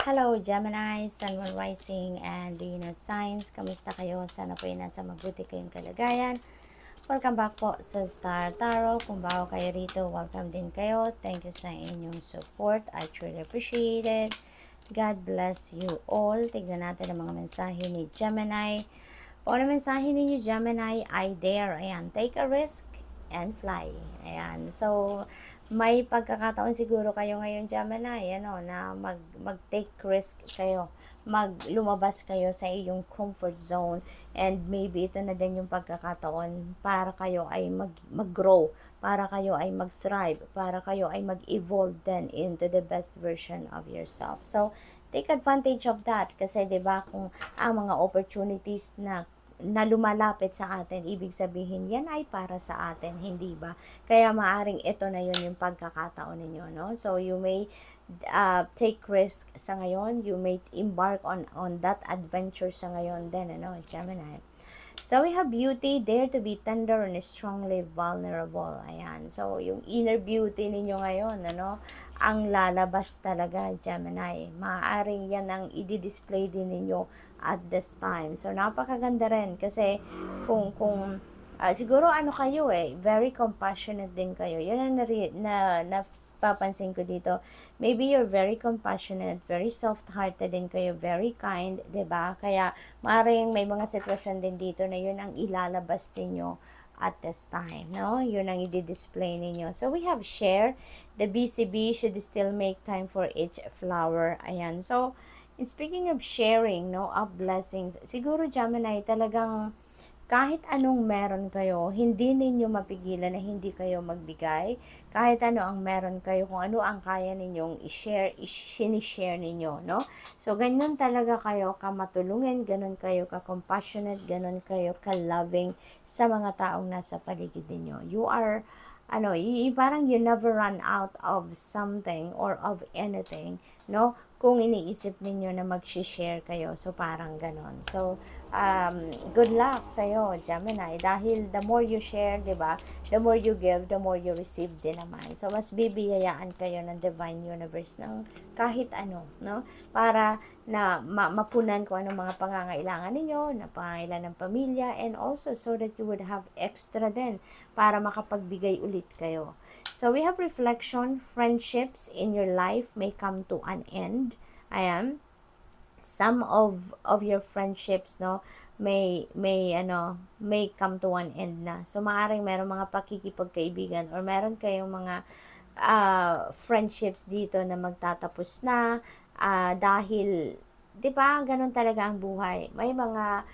Hello, Gemini, Sun, Moon, Rising, and Venus signs. Kamusta kayo? Sana po ay nasa mabuti kayong kalagayan. Welcome back po sa Star Tarot. Kung bago kayo rito, welcome din kayo. Thank you sa inyong support. I truly appreciate it. God bless you all. Tignan natin ang mga mensahe ni Gemini. Kung ano mensahe ninyo, Gemini, I dare. Ayan, take a risk and fly. Ayan, so may pagkakataon siguro kayo ngayon, Gemini, na mag-take risk kayo, lumabas kayo sa iyong comfort zone, and maybe ito na din yung pagkakataon para kayo ay mag-grow, para kayo ay mag-thrive, para kayo ay mag-evolve then into the best version of yourself. So, take advantage of that kasi 'di ba kung ang mga opportunities na lumalapit sa atin, ibig sabihin yan ay para sa atin, hindi ba? Kaya maaring ito na yun yung pagkakataon ninyo, no? So you may take risk sa ngayon, you may embark on that adventure sa ngayon din, Gemini. So we have beauty, dare to be tender and strongly vulnerable. Ayan. So yung inner beauty ninyo ngayon, ang lalabas talaga, Gemini. Maaaring yan ang i-display din ninyo at this time. So napakaganda rin kasi kung siguro kayo very compassionate din kayo. Yan ang napapansin ko dito. Maybe you're very compassionate, very soft-hearted din kayo, very kind, 'di ba? Kaya maaaring may mga sitwasyon din dito na 'yun ang ilalabas ninyo at this time, no? 'Yun ang i-display ninyo. So we have share. The BCB should still make time for each flower. Ayan. So speaking of sharing, no, of blessings, siguro Gemini talagang kahit anong meron kayo, hindi ninyo mapigilan na hindi kayo magbigay. Kahit ano ang meron kayo, kung ano ang kaya ninyong i-share, sinishare ninyo, no? So, ganyan talaga kayo kamatulungin, ganun kayo ka-compassionate, ganun kayo ka-loving sa mga taong nasa paligid ninyo. You are, parang you never run out of something or of anything, no? Kung iniisip ninyo na mag-share kayo. So, parang ganon. So, good luck sa'yo, Gemini. Dahil the more you share, di ba? The more you give, the more you receive din naman. So, mas bibiyayaan kayo ng Divine Universe ng kahit ano, no? Para na mapunan kung anong mga pangangailangan ninyo, na pangangailangan ng pamilya, and also so that you would have extra din para makapagbigay ulit kayo. So we have reflection, friendships in your life may come to an end. Ayan. Some of your friendships, no, may come to an end na. So maaring meron mga pakikipagkaibigan or meron kayong mga friendships dito na magtatapos na dahil 'di ba, ganun talaga ang buhay. May mga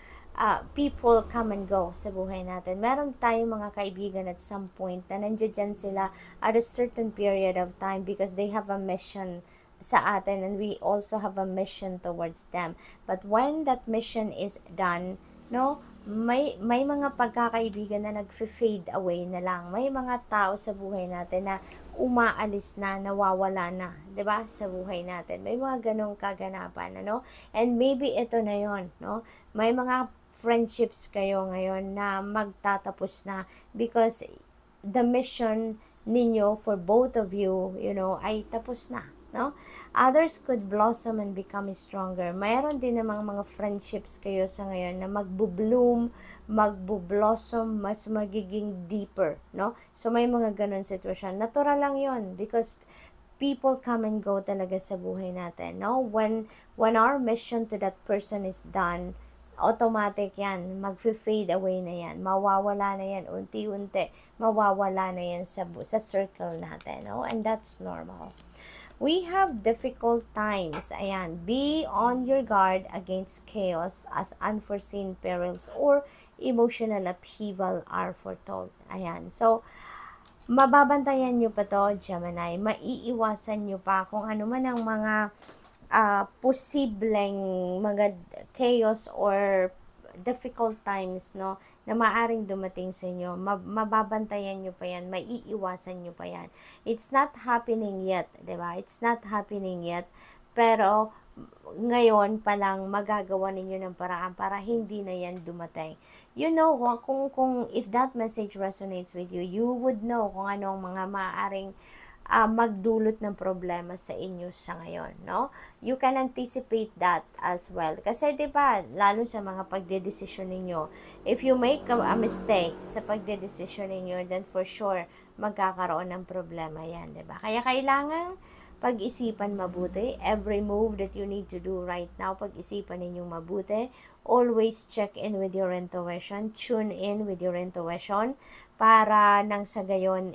people come and go sa buhay natin. Meron tayong mga kaibigan at some point na nandiyan sila at a certain period of time because they have a mission sa atin and we also have a mission towards them. But when that mission is done, no, may mga pagkakaibigan na nag-fade away na lang. May mga tao sa buhay natin na umaalis na, nawawala na, 'di ba? Sa buhay natin. May mga ganong kaganapan, And maybe ito na 'yon, no? May mga friendships kayo ngayon na magtatapos na because the mission ninyo for both of you, ay tapos na, no? Others could blossom and become stronger. Mayroon din namang mga friendships kayo sa ngayon na magbo-bloom, magbo-blossom, mas magiging deeper, no? So may mga ganun sitwasyon. Natural lang 'yon because people come and go talaga sa buhay natin, no? When our mission to that person is done, automatic yan, mag-fade away na yan, mawawala na yan, unti-unti, mawawala na yan sa circle natin, no? And that's normal. We have difficult times. Ayan, be on your guard against chaos as unforeseen perils or emotional upheaval are foretold. Ayan, so, mababantayan nyo pa to, Gemini. Maiiwasan nyo pa kung ano man ang mga posibleng mga chaos or difficult times, no, na maaring dumating sa inyo. Mababantayan nyo pa yan, maiiwasan nyo pa yan. It's not happening yet, diba? It's not happening yet, pero ngayon pa lang magagawa ninyo ng paraan para hindi na yan dumating. You know, kung if that message resonates with you, you would know kung ano ang mga maaaring magdulot ng problema sa inyo sa ngayon, no? You can anticipate that as well. Kasi 'di ba, lalo sa mga pagdedesisyon ninyo, if you make a mistake sa pagdedesisyon ninyo, then for sure magkakaroon ng problema 'yan, 'di ba? Kaya kailangan pag-isipan mabuti. Every move that you need to do right now, pag-isipan ninyong mabuti. Always check in with your intuition. Tune in with your intuition para nang sa gayon,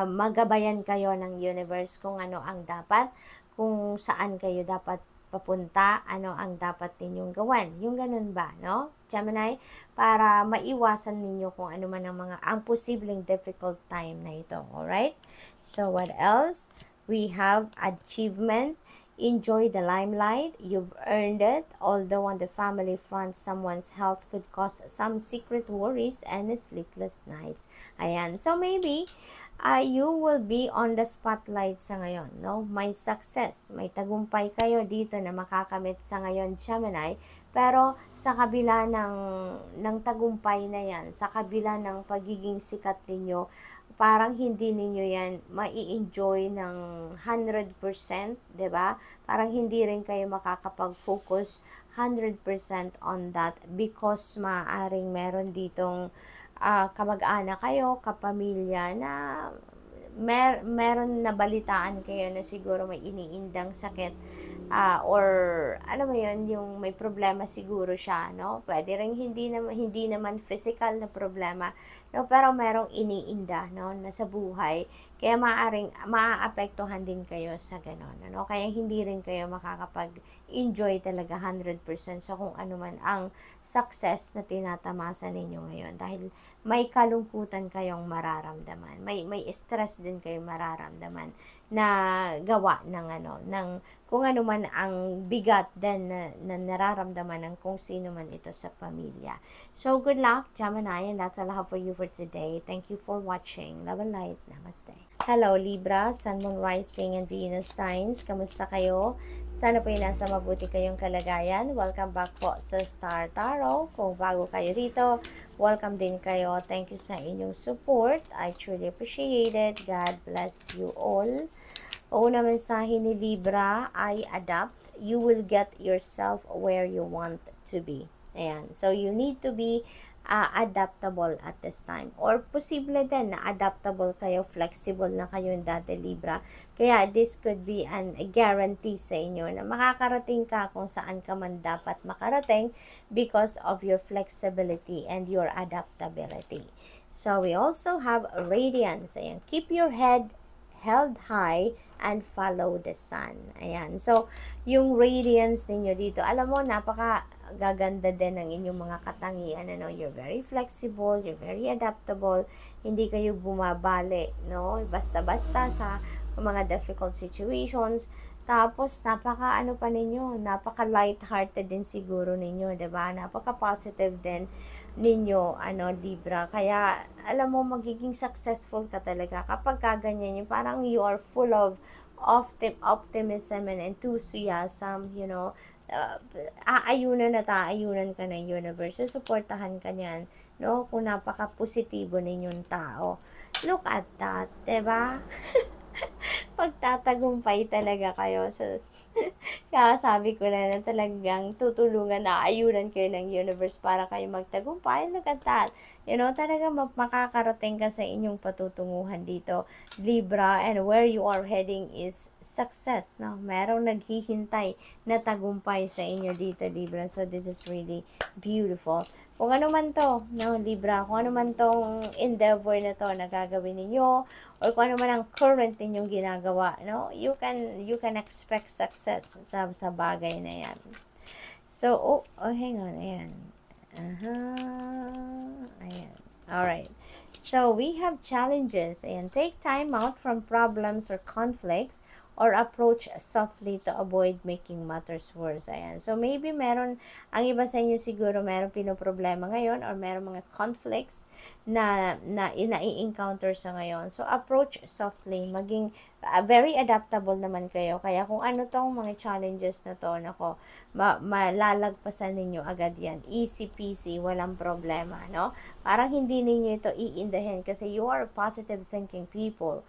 magabayan kayo ng universe kung ano ang dapat, kung saan kayo dapat papunta, ano ang dapat ninyong gawan. Yung ganun ba, no? Gemini, para maiwasan ninyo kung ano man ang posibleng difficult time na ito. Alright? So, what else? We have achievement. Enjoy the limelight. You've earned it. Although on the family front, someone's health could cause some secret worries and sleepless nights. Ayan. So, maybe, you will be on the spotlight sa ngayon, no? May success, may tagumpay kayo dito na makakamit sa ngayon, Gemini. Pero sa kabila ng tagumpay na yan, sa kabila ng pagiging sikat ninyo, parang hindi ninyo yan mai-enjoy ng 100%, 'di ba? Parang hindi rin kayo makakapag-focus 100% on that because maaaring meron ditong kamag-anak kayo, kapamilya na meron na balitaan kayo na siguro may iniindang sakit, or alam mo yun, yung may problema siguro siya, no? Pwede rin hindi naman physical na problema, no? Pero merong iniinda, no, na sa buhay. Kaya maaapektuhan din kayo sa ganon, no? Kaya hindi rin kayo makakapag-enjoy talaga 100% sa kung ano man ang success na tinatamasa ninyo ngayon. Dahil may kalungkutan kayong mararamdaman. May stress din kayong mararamdaman na gawa ng kung ano man ang bigat din na nararamdaman ng kung sino man ito sa pamilya. So, good luck, Gemini, and that's all I have for you for today. Thank you for watching. Love and light. Namaste. Hello, Libra, Sun, Moon, Rising, and Venus signs. Kamusta kayo? Sana po yung nasa mabuti kayong kalagayan. Welcome back po sa Star Tarot. Kung bago kayo rito, welcome din kayo. Thank you sa inyong support. I truly appreciate it. God bless you all. Una mensahe ni Libra ay adapt. You will get yourself where you want to be. Ayan. So, you need to be adaptable at this time. Or posible din na adaptable kayo, flexible na kayo yung dati, Libra. Kaya this could be a guarantee sa inyo na makakarating ka kung saan ka man dapat makarating because of your flexibility and your adaptability. So, we also have radiance. Ayan. Keep your head held high and follow the sun. Ayan. So, yung radiance ninyo dito, alam mo, napaka-gaganda din ng inyong mga katangian. Ano? You're very flexible, you're very adaptable, hindi kayo bumabali, no? Basta-basta sa mga difficult situations. Tapos, napaka light-hearted din siguro ninyo, 'di ba? Napaka-positive din ninyo, Libra. Kaya, alam mo, magiging successful ka talaga kapag kaganyan yung parang you are full of optimism and enthusiasm, aayunan ka ng universe, suportahan ka niyan, no? Kung napaka-positibo ninyong tao. Look at that, 'di ba? Magtatagumpay talaga kayo. So, kaya sabi ko na talagang tutulungan na ayunan kayo ng universe para kayo magtagumpay. Look at that. Talagang makakarating ka sa inyong patutunguhan dito, Libra, and where you are heading is success, no? Merong naghihintay na tagumpay sa inyo dito, Libra. So, this is really beautiful. Kung ano man to, no, Libra, kung ano man tong endeavor na to na gagawin ninyo, or kung ano man ang current ninyong ginagawa, no, you can expect success sa bagay na yan. So, hang on, ayan. Ayan. Alright. So, we have challenges. Ayan. Take time out from problems or conflicts or approach softly to avoid making matters worse. Ayan. So, maybe ang iba sa inyo siguro meron pinoproblema ngayon or meron mga conflicts na i-encounter sa ngayon. So, approach softly. Maging very adaptable naman kayo. Kaya kung ano tong mga challenges na to, nako, malalagpasan ninyo agad yan. Easy peasy, walang problema, no? Parang hindi ninyo ito iindahin kasi you are positive thinking people.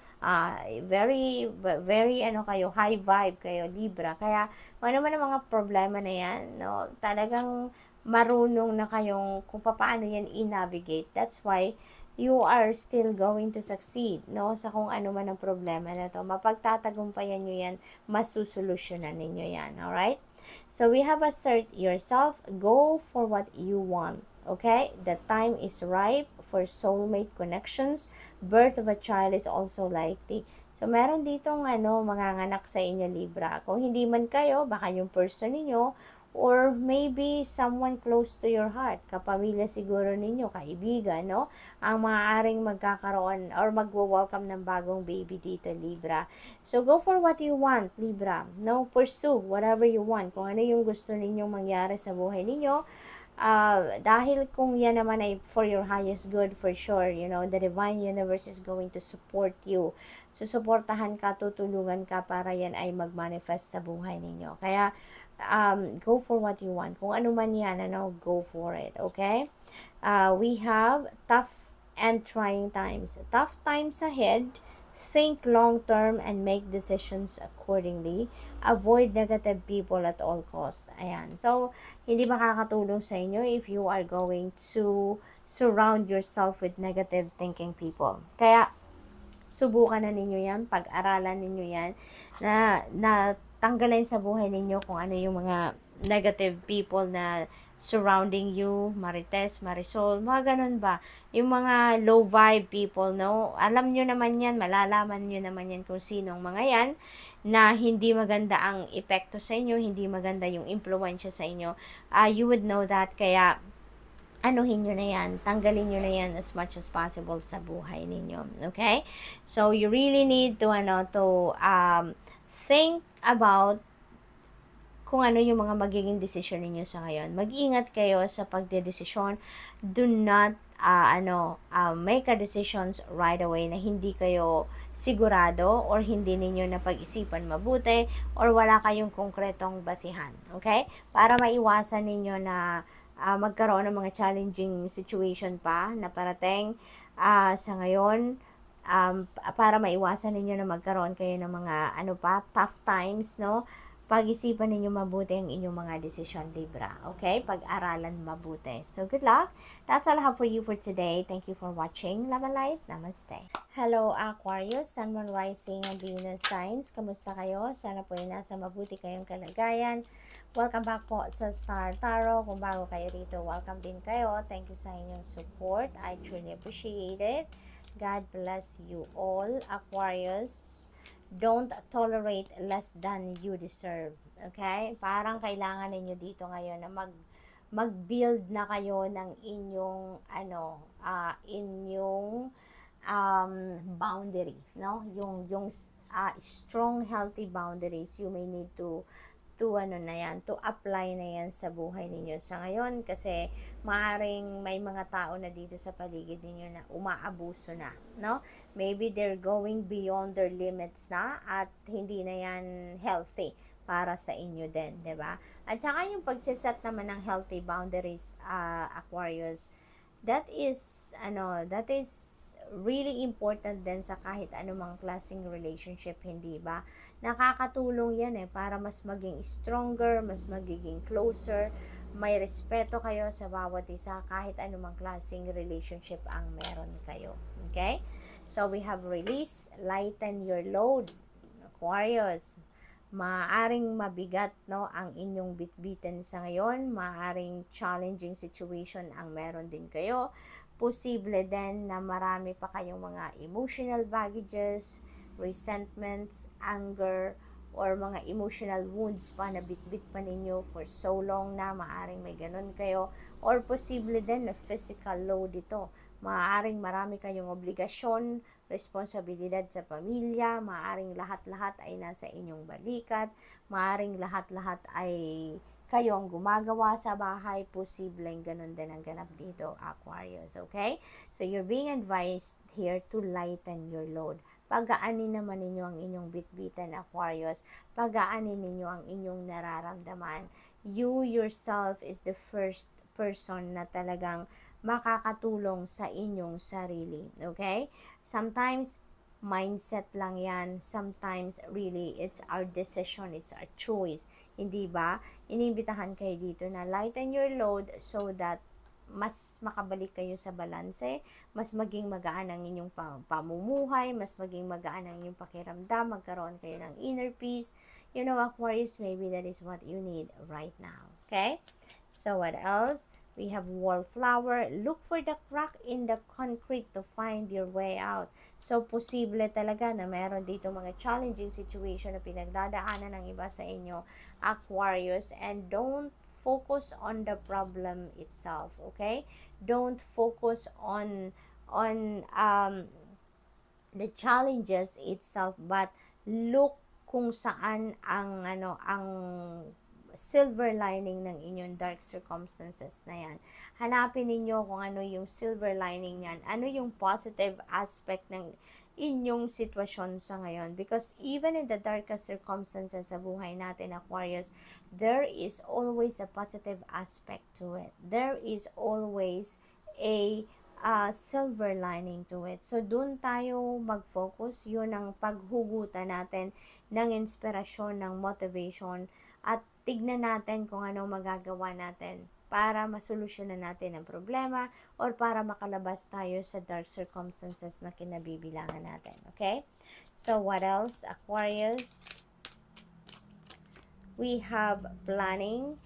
Very, very, kayo, high vibe kayo, Libra. Kaya, ano man ang mga problema na yan, no? Talagang marunong na kayong kung paano yan i-navigate. That's why, you are still going to succeed, no? Sa kung ano man ang problema na to. Mapagtatagumpayan nyo yan, masusolusyonan ninyo yan, alright? So, we have assert yourself, go for what you want, okay? The time is ripe for soulmate connections. Birth of a child is also likely. So, meron ditong manganganak sa inyo, Libra. Kung hindi man kayo, baka yung person ninyo, or maybe someone close to your heart, kapamilya siguro ninyo, kaibigan, no? Ang maaaring magkakaroon or magwo-welcome ng bagong baby dito, Libra. So, go for what you want, Libra. No? Pursue whatever you want. Kung ano yung gusto ninyong mangyari sa buhay ninyo, dahil kung yan naman ay for your highest good, for sure, the divine universe is going to support you. Susuportahan ka, tutulungan ka para yan ay mag-manifest sa buhay ninyo. Kaya, go for what you want. Kung ano man yan, go for it, okay? We have tough and trying times. Tough times ahead. Think long-term and make decisions accordingly. Avoid negative people at all cost. Ayan. So, hindi makakatulong sa inyo if you are going to surround yourself with negative thinking people. Kaya, subukan na ninyo yan, pag-aralan ninyo yan, na tanggalin sa buhay ninyo kung ano yung mga negative people na surrounding you, Marites, Marisol, mga ganun ba? Yung mga low vibe people, no? Alam nyo naman yan, malalaman nyo naman yan kung sinong mga yan, na hindi maganda ang epekto sa inyo, hindi maganda yung impluensya sa inyo. You would know that, kaya anuhin nyo na yan, tanggalin nyo na yan as much as possible sa buhay ninyo, okay? So, you really need to, think about kung ano yung mga magiging desisyon ninyo sa ngayon. Mag-ingat kayo sa pagdedesisyon. Do not make a decisions right away na hindi kayo sigurado or hindi ninyo napag-isipan mabuti or wala kayong konkretong basihan. Okay? Para maiwasan ninyo na magkaroon ng mga challenging situation pa na parating sa ngayon, para maiwasan ninyo na magkaroon kayo ng mga tough times, no? Pag-isipan ninyo mabuti ang inyong mga desisyon, Libra. Okay? Pag-aralan mabuti. So, good luck. That's all I have for you for today. Thank you for watching. Love and light. Namaste. Hello, Aquarius, Sun, Moon, Rising, and Venus signs. Kamusta kayo? Sana po yung nasa mabuti kayong kalagayan. Welcome back po sa Star Tarot. Kung bago kayo rito, welcome din kayo. Thank you sa inyong support. I truly appreciate it. God bless you all, Aquarius. Don't tolerate less than you deserve. Okay? Parang kailangan ninyo dito ngayon na mag-build na kayo ng inyong boundary, no? Yung strong healthy boundaries you may need to apply na yan sa buhay ninyo sa ngayon, kasi maaring may mga tao na dito sa paligid ninyo na umaabuso na, no? Maybe they're going beyond their limits na at hindi na yan healthy para sa inyo din, 'di ba? At saka yung pagsiset naman ng healthy boundaries, Aquarius, that is really important din sa kahit anumang klaseng relationship, hindi ba? Nakakatulong yan para mas maging stronger, mas magiging closer, may respeto kayo sa bawat isa kahit anumang klaseng relationship ang meron kayo. Okay? So, we have release, lighten your load, Aquarius. Maaaring mabigat, no, ang inyong bitbitin sa ngayon. Maaaring challenging situation ang meron din kayo. Posible din na marami pa kayong mga emotional baggages, resentments, anger, or mga emotional wounds pa na bitbit pa ninyo for so long na maaaring may ganun kayo. Or posible din na physical load ito. Maaaring marami kayong obligasyon, responsibilidad sa pamilya, maaaring lahat-lahat ay nasa inyong balikat, maaaring lahat-lahat ay kayo ang gumagawa sa bahay, posibleng ganun din ang ganap dito, Aquarius, okay? So, you're being advised here to lighten your load. pagaanin naman ninyo ang inyong bitbitan, Aquarius. Pagaanin ninyo ang inyong nararamdaman. You yourself is the first person na talagang makakatulong sa inyong sarili. Okay? Sometimes, mindset lang yan. Sometimes, really, it's our decision, it's our choice. Hindi ba? Iniimbitahan kayo dito na lighten your load so that mas makabalik kayo sa balanse, mas maging magaan ang inyong pamumuhay, mas maging magaan ang inyong pakiramdam, magkaroon kayo ng inner peace. You know, Aquarius, maybe that is what you need right now. Okay? So, what else? We have wallflower. Look for the crack in the concrete to find your way out. So, posible talaga na meron dito mga challenging situation na pinagdadaanan ng iba sa inyo, Aquarius. And don't focus on the problem itself, okay? Don't focus on the challenges itself, but look kung saan ang silver lining ng inyong dark circumstances na yan. Hanapin ninyo kung ano yung silver lining yan, ano yung positive aspect ng inyong sitwasyon sa ngayon. Because even in the darkest circumstances sa buhay natin, Aquarius, there is always a positive aspect to it. There is always a silver lining to it. So, dun tayo mag-focus. Yun ang paghugutan natin ng inspirasyon, ng motivation, at tignan natin kung ano magagawa natin para masolusyonan natin ang problema or para makalabas tayo sa dark circumstances na kinabibilangan natin. Okay? So, what else, Aquarius? We have planning.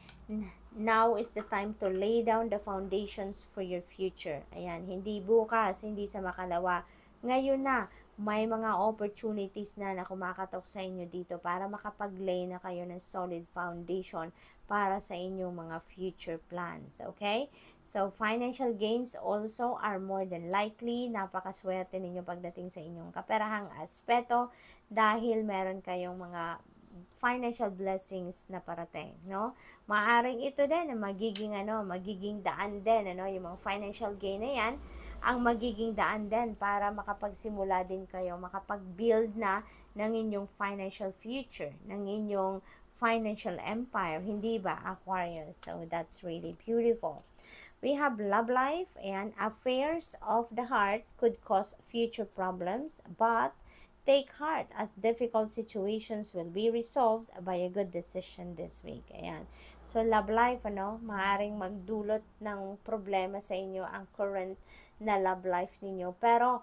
Now is the time to lay down the foundations for your future. Ayan, hindi bukas, hindi sa makalawa. Ngayon na, may mga opportunities na kumakatok sa inyo dito para makapag-lay na kayo ng solid foundation para sa inyong mga future plans. Okay? So, financial gains also are more than likely. Napakaswerte ninyo pagdating sa inyong kaperahang aspeto dahil meron kayong mga financial blessings na parating, no? Maaring ito din na magiging daan din, yung mga financial gain na yan, ang magiging daan din para makapagsimula din kayo, makapag-build na ng inyong financial future, ng inyong financial empire, hindi ba, Aquarius? So, that's really beautiful. We have love life, and affairs of the heart could cause future problems, but take heart as difficult situations will be resolved by a good decision this week. Ayan. So, love life, maaaring magdulot ng problema sa inyo ang current na love life ninyo. Pero,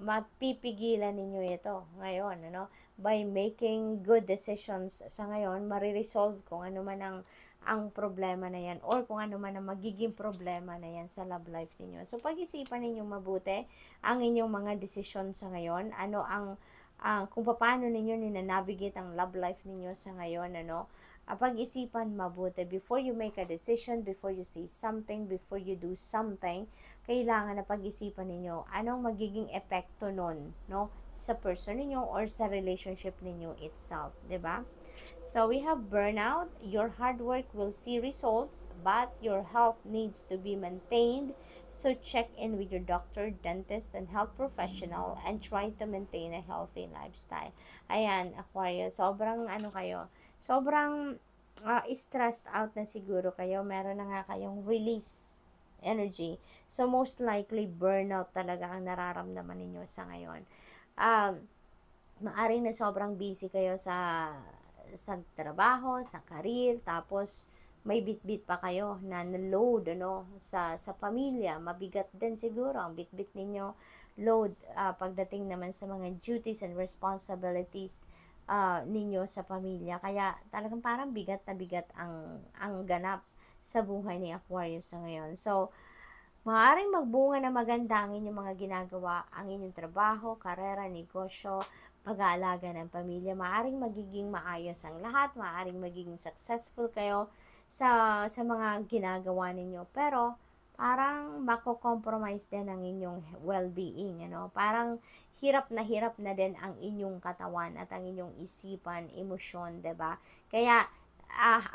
mapipigilan ninyo ito ngayon, by making good decisions sa ngayon, mariresolve kung ano man ang problema na yan or kung ano man ang magiging problema na yan sa love life ninyo. So, pag-isipan ninyo mabuti ang inyong mga desisyon sa ngayon, kung paano ninyo ninanavigate ang love life ninyo sa ngayon, pag-isipan mabuti before you make a decision, before you say something, before you do something, kailangan na pag-isipan ninyo anong magiging epekto nun, sa person ninyo or sa relationship ninyo itself, 'di ba? So, we have burnout. Your hard work will see results, but your health needs to be maintained. So, check in with your doctor, dentist, and health professional and try to maintain a healthy lifestyle. Ayan, Aquarius, sobrang sobrang stressed out na siguro kayo. Meron na nga kayong release energy. So, most likely, burnout talaga ang nararamdaman ninyo sa ngayon. Maaring na sobrang busy kayo sa trabaho, sa career, tapos may bit-bit pa kayo na load sa pamilya. Mabigat din siguro ang bit-bit ninyo load pagdating naman sa mga duties and responsibilities ninyo sa pamilya. Kaya talagang parang bigat na bigat ang ganap sa buhay ni Aquarius sa ngayon. So, maaaring magbunga na maganda ang inyong mga ginagawa, ang inyong trabaho, karera, negosyo, pag-aalaga ng pamilya. Maaaring magiging maayos ang lahat, maaaring magiging successful kayo sa mga ginagawa ninyo. Pero, parang mako-compromise din ang inyong well-being, Parang hirap na din ang inyong katawan at ang inyong isipan, emosyon, 'di ba? Kaya,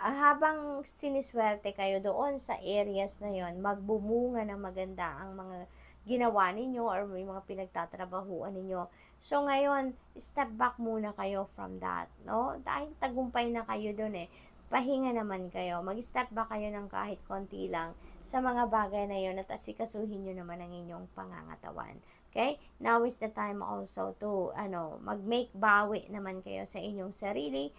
habang siniswerte kayo doon sa areas na yon, magbumunga ng maganda ang mga ginawa ninyo or may mga pinagtatrabahuan ninyo. So, ngayon, step back muna kayo from that, no? Dahil tagumpay na kayo dun eh. Pahinga naman kayo. Mag-step back kayo ng kahit konti lang sa mga bagay na yun at asikasuhin nyo naman ang inyong pangangatawan. Okay? Now is the time also to, mag-make bawi naman kayo sa inyong sarili.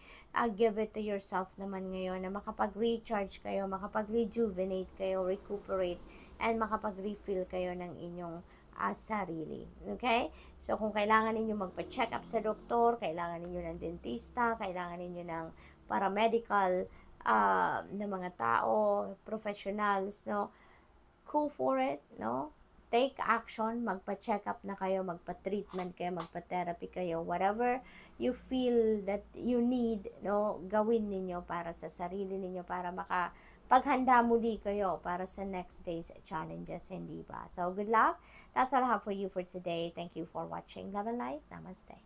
Give it to yourself naman ngayon na makapag-recharge kayo, makapag-rejuvenate kayo, recuperate, and makapag-refill kayo ng inyong sarili. Okay? So, kung kailangan ninyo magpa-check up sa doktor, kailangan ninyo ng dentista, kailangan ninyo ng paramedical na mga tao, professionals, no? Go for it, no? Take action, magpa-check up na kayo, magpa-treatment kayo, magpa-therapy kayo, whatever you feel that you need, no? Gawin ninyo para sa sarili ninyo, para paghanda muli kayo para sa next day's challenges, hindi ba? So, good luck. That's all I have for you for today. Thank you for watching. Love and light. Namaste.